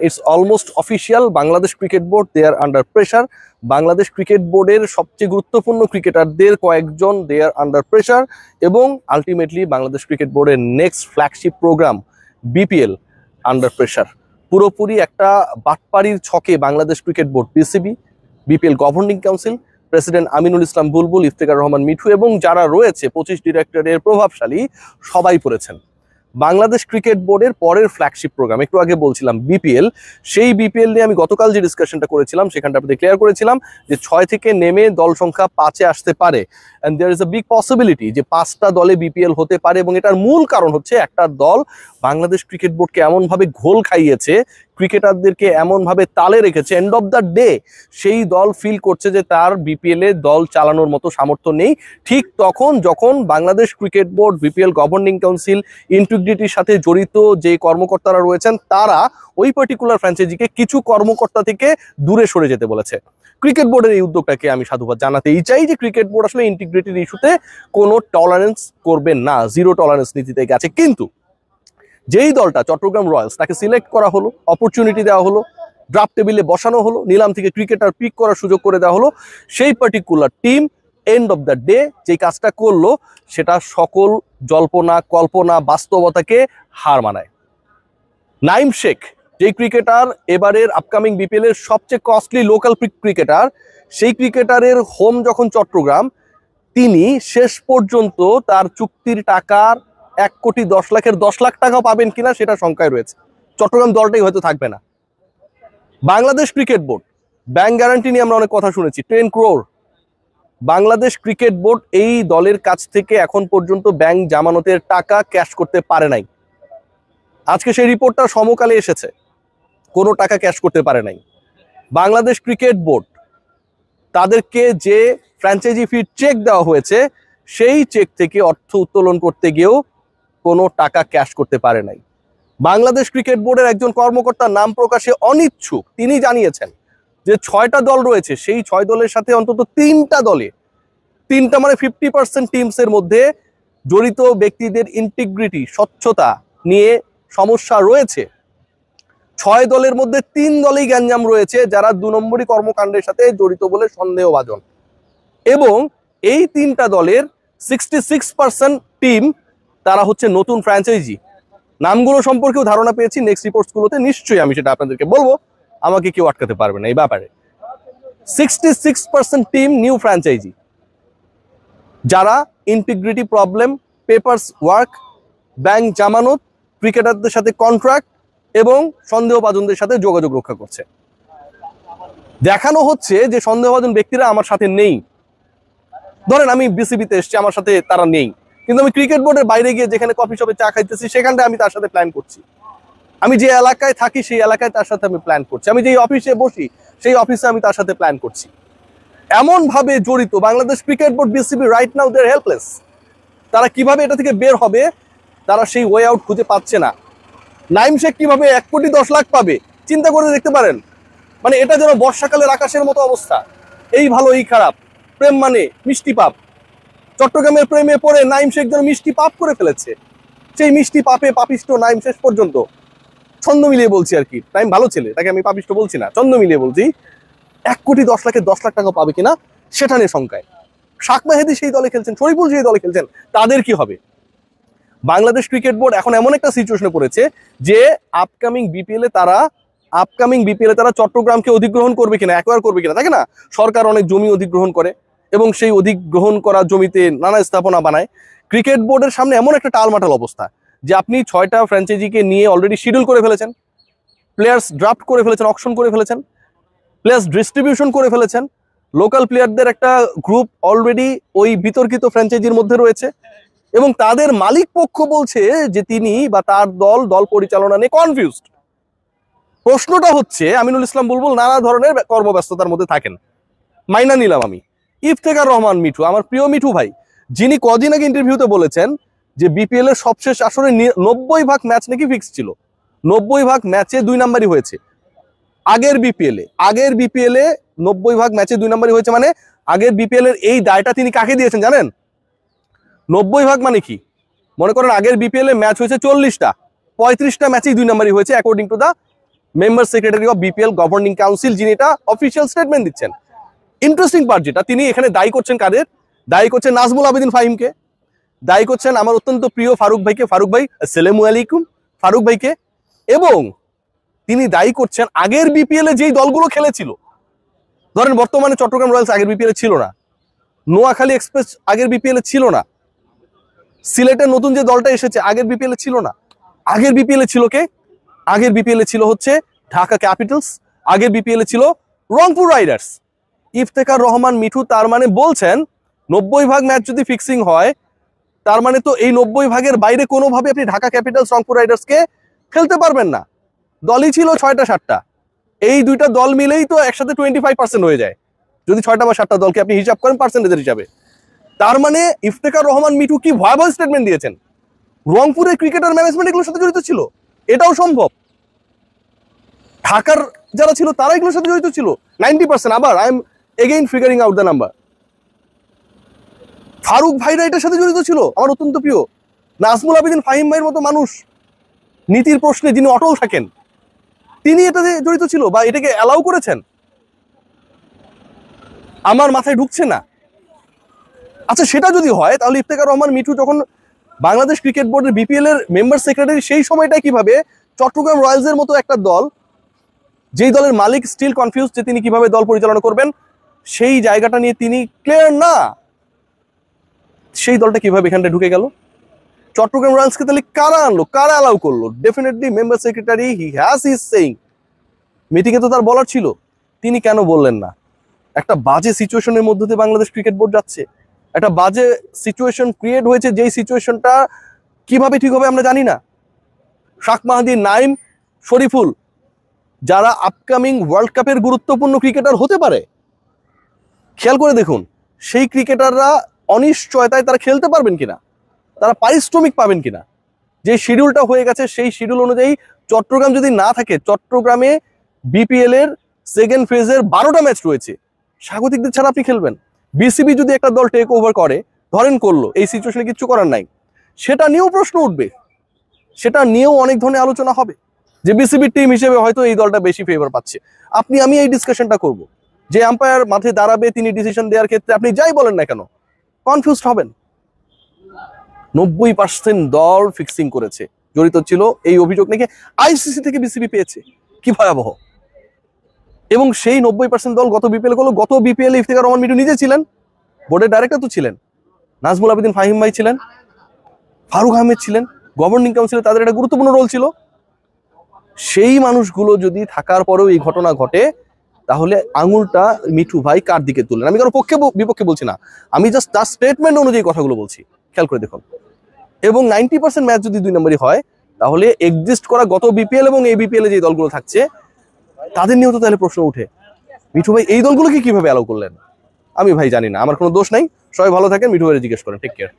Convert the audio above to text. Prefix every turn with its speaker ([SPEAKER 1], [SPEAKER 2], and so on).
[SPEAKER 1] It's almost official, Bangladesh cricket board they are under pressure. Bangladesh cricket বোর্ডের সবচেয়ে গুরুত্বপূর্ণ ক্রিকেটারদের কয়েকজন দে আর আন্ডার প্রেশার, এবং আলটিমেটলি বাংলাদেশ ক্রিকেট বোর্ডের next flagship programme BPL under pressure. পুরোপুরি একটা বাটপাড়ির ছকে Bangladesh cricket board, BCB, BPL governing council, president Aminul Islam Bulbul, Iftekhar Rahman Mithu এবং যারা রয়েছে 25 ডিরেক্টরের প্রভাবশালী সবাই পড়েছেন। বাংলাদেশ ক্রিকেট বোর্ডের পরের ফ্ল্যাগশিপ প্রোগ্রাম, একটু আগে বলছিলাম বিপিএল, সেই বিপিএল নিয়ে আমি গতকাল যে ডিসকাশনটা করেছিলাম সেখানটা আপনাদের ক্লিয়ার করেছিলাম যে 6 থেকে নেমে দল সংখ্যা 5-এ আসতে পারে, and there is a big possibility যে 5টা দলে বিপিএল হতে পারে। এবং এটার মূল কারণ হচ্ছে একটা দল বাংলাদেশ ক্রিকেট বোর্ডকে এমনভাবে ঘোল খাইয়েছে, ক্রিকেটারদেরকে এমনভাবে তালে রেখেছে, এন্ড অফ দ্য ডে সেই দল ফিল করছে যে তার বিপিএল এ দল চালানোর মতো সামর্থ্য নেই। ঠিক তখন যখন Bangladesh cricket board, BPL governing council, ইন্টিগ্রিটির সাথে জড়িত যে কর্মকর্তারা রয়েছেন তারা ওই পার্টিকুলার ফ্র্যাঞ্চাইজিকে কিছু কর্মকর্তা থেকে দূরে সরে যেতে বলেছে। ক্রিকেট বোর্ডের এই উদ্যোগটাকে আমি সাধুবাদ জানাতেই চাই যে ক্রিকেট বোর্ড আসলে ইন্টিগ্রিটির ইস্যুতে কোনো টলারেন্স করবে না, জিরো টলারেন্স নীতিতে গেছে। কিন্তু যেই দলটা চট্টগ্রাম রয়্যালস, তাকে সিলেক্ট করা হলো, অপরচুনিটি দেওয়া হলো, ড্রাফট টেবিলে বসানো হলো, নিলাম থেকে ক্রিকেটার পিক করার সুযোগ করে দেওয়া হলো, সেই particular team end of the day যে কাজটা করলো সেটা সকল জল্পনা কল্পনা বাস্তবতাকে হার মানায়। নাইম শেখ, যেই ক্রিকেটার এবারের আপকামিং বিপিএল এর সবচেয়ে কস্টলি লোকাল ক্রিকেটার, সেই ক্রিকেটারের হোম যখন চট্টগ্রাম, তিনি শেষ পর্যন্ত তার চুক্তির টাকার 1,10,00,000-এর 10 লাখ টাকাও পাবেন কিনা সেটা শঙ্কায় রয়েছে। চট্টগ্রাম দলটাই হয়তো থাকবে না। Bangladesh cricket board, bank guarantee নিয়ে আমরা অনেক কথা শুনেছি, 10 crore। বাংলাদেশ ক্রিকেট বোর্ড এই দলের কাছ থেকে এখন পর্যন্ত ব্যাংক জামানতের টাকা ক্যাশ করতে পারে নাই। আজকে সেই রিপোর্টটা সমকালে এসেছে, কোনো টাকা ক্যাশ করতে পারে নাই। বাংলাদেশ ক্রিকেট বোর্ড তাদেরকে যে ফ্র্যাঞ্চাইজি ফি চেক দেওয়া হয়েছে সেই চেক থেকে অর্থ উত্তোলন করতে গিয়েও কোনো টাকা ক্যাশ করতে পারে নাই। বাংলাদেশ ক্রিকেট বোর্ডের একজন কর্মকর্তা নাম প্রকাশে অনিচ্ছুক, তিনি জানিয়েছেন যে 6টা দল রয়েছে, সেই 6 দলের সাথে অন্তত 3টা দলে, 3টা মানে 50% টিমসের মধ্যে জড়িত ব্যক্তিদের ইন্টিগ্রিটি, স্বচ্ছতা নিয়ে সমস্যা রয়েছে। 6 দলের মধ্যে 3 দলেই গ্যাঞ্জাম রয়েছে যারা 2 নম্বরই কর্মকাণ্ডের সাথে জড়িত বলে সন্দেহভাজন। এবং এই 3টা দলের 66% টিম তারা হচ্ছে নতুন ফ্র্যাঞ্চাইজি। নামগুলো সম্পর্কেও ধারণা পেয়েছি, নেক্সট রিপোর্টসগুলোতে নিশ্চয়ই আমি সেটা আপনাদেরকে বলবো, আমাকে কেউ আটকাতে পারবে না এই ব্যাপারে। 66% টিম নিউ ফ্র্যাঞ্চাইজি, যারা integrity problem, papers work, bank জামানত, ক্রিকেটারদের সাথে কন্ট্রাক্ট এবং সন্দেহভাজনদের সাথে যোগাযোগ রক্ষা করছে। দেখানো হচ্ছে যে সন্দেহভাজন ব্যক্তিরা আমার সাথে নেই। ধরেন আমি বিসিবিতে এসছি, আমার সাথে তারা নেই, কিন্তু আমি ক্রিকেট বোর্ডের বাইরে গিয়ে যেখানে কফি শপে চা খাইতেছি সেখানটা আমি তার সাথে প্ল্যান করছি। আমি যে এলাকায় থাকি সেই এলাকায় তার সাথে আমি প্ল্যান করছি। আমি যেই অফিসে বসি সেই অফিসে আমি তার সাথে প্ল্যান করছি। এমন ভাবে জড়িত Bangladesh cricket board, BCB right now they are helpless. তারা কিভাবে এটা থেকে বের হবে তারা সেই ওয়ে আউট খুঁজে পাচ্ছে না। নাইম শেখ কিভাবে 1,10,00,000 পাবে চিন্তা করে দেখতে পারেন। মানে এটা যেন বর্ষাকালের আকাশের মতো অবস্থা, এই ভালো এই খারাপ, প্রেম মানে মিষ্টি পাপ। চট্টগ্রামের প্রেমে পড়ে নাইম শেখ যেন মিষ্টি পাপ করে ফেলেছে। সেই মিষ্টি পাপে পাপিষ্ট নাইম শেষ পর্যন্ত, ছন্দ মিলিয়ে বলছি আর কি, নাইম ভালো ছেলে, তাকে আমি পাপিষ্ট বলছি না, ছন্দ মিলিয়ে বলছি, 1,10,00,000-এর 10 লাখ টাকা পাবে কিনা সেটা নিয়ে শঙ্কায়। শাক মাহেদি সেই দলে খেলছেন, শরীফুল সেই দলে খেলছেন, তাদের কি হবে? বাংলাদেশ ক্রিকেট বোর্ড এখন এমন একটা সিচুয়েশনে পড়েছে যে আপকামিং বিপিএল এ তারা চট্টগ্রামকে অধিগ্রহণ করবে কিনা, অ্যাকোয়ার করবে কিনা। থাকে না, সরকার অনেক জমি অধিগ্রহণ করে এবং সেই অধিগ্রহণ করা জমিতে নানা স্থাপনা বানায়। ক্রিকেট বোর্ডের সামনে এমন একটা টালমাটাল অবস্থা যে আপনি 6টা ফ্র্যাঞ্চাইজিকে নিয়ে অলরেডি শিডিউল করে ফেলেছেন, প্লেয়ার্স ড্রাফট করে ফেলেছেন, অকশন করে ফেলেছেন, প্লেয়ার্স ডিস্ট্রিবিউশন করে ফেলেছেন, লোকাল প্লেয়ারদের একটা গ্রুপ অলরেডি ওই বিতর্কিত ফ্র্যাঞ্চাইজির মধ্যে রয়েছে এবং তাদের মালিক পক্ষ বলছে যে তিনি বা তার দল পরিচালনা নিয়ে কনফিউজড। প্রশ্নটা হচ্ছে, আমিনুল ইসলাম বুলবুল নানা ধরনের কর্মব্যস্ততার মধ্যে থাকেন, মাইনা নিলাম আমি। ইফতেখার রহমান মিঠু, আমার প্রিয় মিঠু ভাই, যিনি কদিন আগে ইন্টারভিউতে বলেছেন যে বিপিএল এর সবশেষ আসরে 90% ম্যাচ নাকি ফিক্স ছিল, 90% ম্যাচে 2 নাম্বারই হয়েছে। আগের বিপিএল এ 90% ম্যাচে 2 নাম্বারই হয়েছে, মানে আগের বিপিএল এর এই দায়টা তিনি কাকে দিয়েছেন জানেন? 90% মানে কি? মনে করেন আগের বিপিএল এ ম্যাচ হয়েছে 40টা, 35টা ম্যাচেই 2 নাম্বারই হয়েছে according to the member secretary of BPL governing council, যিনি এটা অফিসিয়াল স্টেটমেন্ট দিচ্ছেন। ইন্টারেস্টিং পার্ট যেটা, তিনি এখানে দায়ী করছেন কাদের? দায়ী করছেন নাজমুল আবেদিন ফাহিমকে, দায়ী করছেন আমার অত্যন্ত প্রিয় ফারুক ভাইকে, ফারুক ভাই আসসালামু আলাইকুম, ফারুক ভাইকে, এবং তিনি দায়ী করছেন আগের বিপিএল এ যেই দলগুলো খেলেছিল, ধরেন বর্তমানে চট্টগ্রাম রয়্যালস আগের বিপিএল এ ছিল না, নোয়াখালী এক্সপ্রেস আগের বিপিএল এ ছিল না, সিলেটের নতুন যে দলটা এসেছে আগের বিপিএল এ ছিল না। আগের বিপিএল এ ছিল কে? আগের বিপিএল এ ছিল হচ্ছে ঢাকা ক্যাপিটালস, আগের বিপিএল এ ছিল রংপুর রাইডার্স। ইফতেখার রহমান মিঠু তার মানে বলছেন 90 ভাগ ম্যাচ যদি ফিক্সিং হয়, তার মানে তো এই 90 ভাগের বাইরে কোনোভাবে আপনি ঢাকা ক্যাপিটালস রংপুর রাইডার্সকে খেলতে পারবেন না। দলই ছিল 6টা 7টা, এই দুইটা দল মিলেই তো একসাথে 25% হয়ে যায় যদি 6টা বা 7টা দলকে আপনি হিসাব করেন পার্সেন্টেজের হিসাবে। তার মানে ইফতেখার রহমান মিঠু কি ভয়াবহ স্টেটমেন্ট দিয়েছেন, রংপুরের ক্রিকেটার ম্যানেজমেন্ট এগুলোর সাথে জড়িত ছিল, এটাও সম্ভব। ঢাকার যারা ছিল তারা এগুলোর সাথে জড়িত ছিল 90%। আবার I am again figuring out the number. Faruk ভাইরা এটার সাথে জড়িত ছিল, আমার অত্যন্ত প্রিয় নাজমুল আবেদিন ফাহিম ভাইয়ের মতো মানুষ, নীতির প্রশ্নে যিনি অটল থাকেন, তিনি এটাতে জড়িত ছিল বা এটাকে অ্যালাউ করেছেন। আমার মাথায় ঢুকছে না। আচ্ছা, সেটা যদি হয় তাহলে ইফতেখার রহমান মিঠু যখন বাংলাদেশ ক্রিকেট বোর্ডের বিপিএল এর মেম্বার সেক্রেটারি, সেই সময়টা কিভাবে চট্টগ্রাম রয়্যালসের মতো একটা দল, যেই দলের মালিক স্টিল কনফিউজ যে তিনি কিভাবে দল পরিচালনা করবেন, সেই জায়গাটা নিয়ে তিনি ক্লিয়ার না, সেই দলটা কিভাবে এখানটা ঢুকে গেল? চট্টগ্রাম রয়্যালসকে তাহলে কারা আনলো, কারা অ্যালাউ করলো? Definitely member secretary, he has his saying, মিটিংয়ে তো তার বলার ছিল, তিনি কেন বললেন না? একটা বাজে সিচুয়েশনের মধ্যে দিয়ে বাংলাদেশ ক্রিকেট বোর্ড যাচ্ছে, একটা বাজে সিচুয়েশন ক্রিয়েট হয়েছে, যেই সিচুয়েশনটা কিভাবে ঠিক হবে আমরা জানি না। শাক মাহাদি, নাইম, শরীফুল, যারা আপকামিং ওয়ার্ল্ড কাপের গুরুত্বপূর্ণ ক্রিকেটার হতে পারে, খেয়াল করে দেখুন সেই ক্রিকেটাররা অনিশ্চয়তায় তারা খেলতে পারবেন কিনা, তারা পারিশ্রমিক পাবেন কিনা। যে শিডিউলটা হয়ে গেছে সেই শিডিউল অনুযায়ী চট্টগ্রাম যদি না থাকে, চট্টগ্রামে বিপিএল এর সেকেন্ড ফেজের 12টা ম্যাচ রয়েছে, স্বাগতিকদের ছাড়া আপনি খেলবেন। বিসিবি যদি একটা দল টেক ওভার করে, ধরেন করলো, এই সিচুয়েশনে কিচ্ছু করার নাই, সেটা নিয়েও প্রশ্ন উঠবে, সেটা নিয়েও অনেক ধরনের আলোচনা হবে যে বিসিবির টিম হিসেবে হয়তো এই দলটা বেশি ফেভার পাচ্ছে। আমি এই ডিসকাশনটা করব, যে আম্পায়ার মাঠে দাঁড়াবে তিনি ডিসিশন দেওয়ার ক্ষেত্রে আপনি যাই বলেন না কেন কনফিউজড হবেন। 90% দল ফিক্সিং করেছে, জড়িত ছিল, এই অভিযোগ নাকি আইসিসি থেকে বিসিবি পেয়েছে। কি ভয়াবহ! এবং সেই 90% দল গত বিপিএল গুলো, গত বিপিএল ইফতেখার রহমান মিঠু নিজে ছিলেন, বোর্ডের ডাইরেক্টর তো ছিলেন, নাজমুল আবেদিন ফাহিম ভাই ছিলেন, ফারুক আহমেদ ছিলেন, গভর্নিং কাউন্সিলে তাদের একটা গুরুত্বপূর্ণ রোল ছিল। সেই মানুষগুলো যদি থাকার পরেও এই ঘটনা ঘটে, তাহলে আঙুলটা মিঠু ভাই কার দিকে তুললেন? আমি কারো পক্ষে বিপক্ষে বলছি না, আমি জাস্ট তার স্টেটমেন্ট অনুযায়ী কথাগুলো বলছি, খেয়াল করে দেখুন। এবং 90% ম্যাচ যদি 2 নম্বরই হয়, তাহলে এক্সিস্ট করা গত বিপিএল এবং এই বিপিএল এ যে দলগুলো থাকছে তাদের নিয়েও তো তাহলে প্রশ্ন উঠে, মিঠু ভাই এই দলগুলোকে কিভাবে অ্যালাউ করলেন? আমি ভাই জানি না, আমার কোনো দোষ নাই। সবাই ভালো থাকেন, মিঠু ভাইয়ের জিজ্ঞেস করেন। Take care.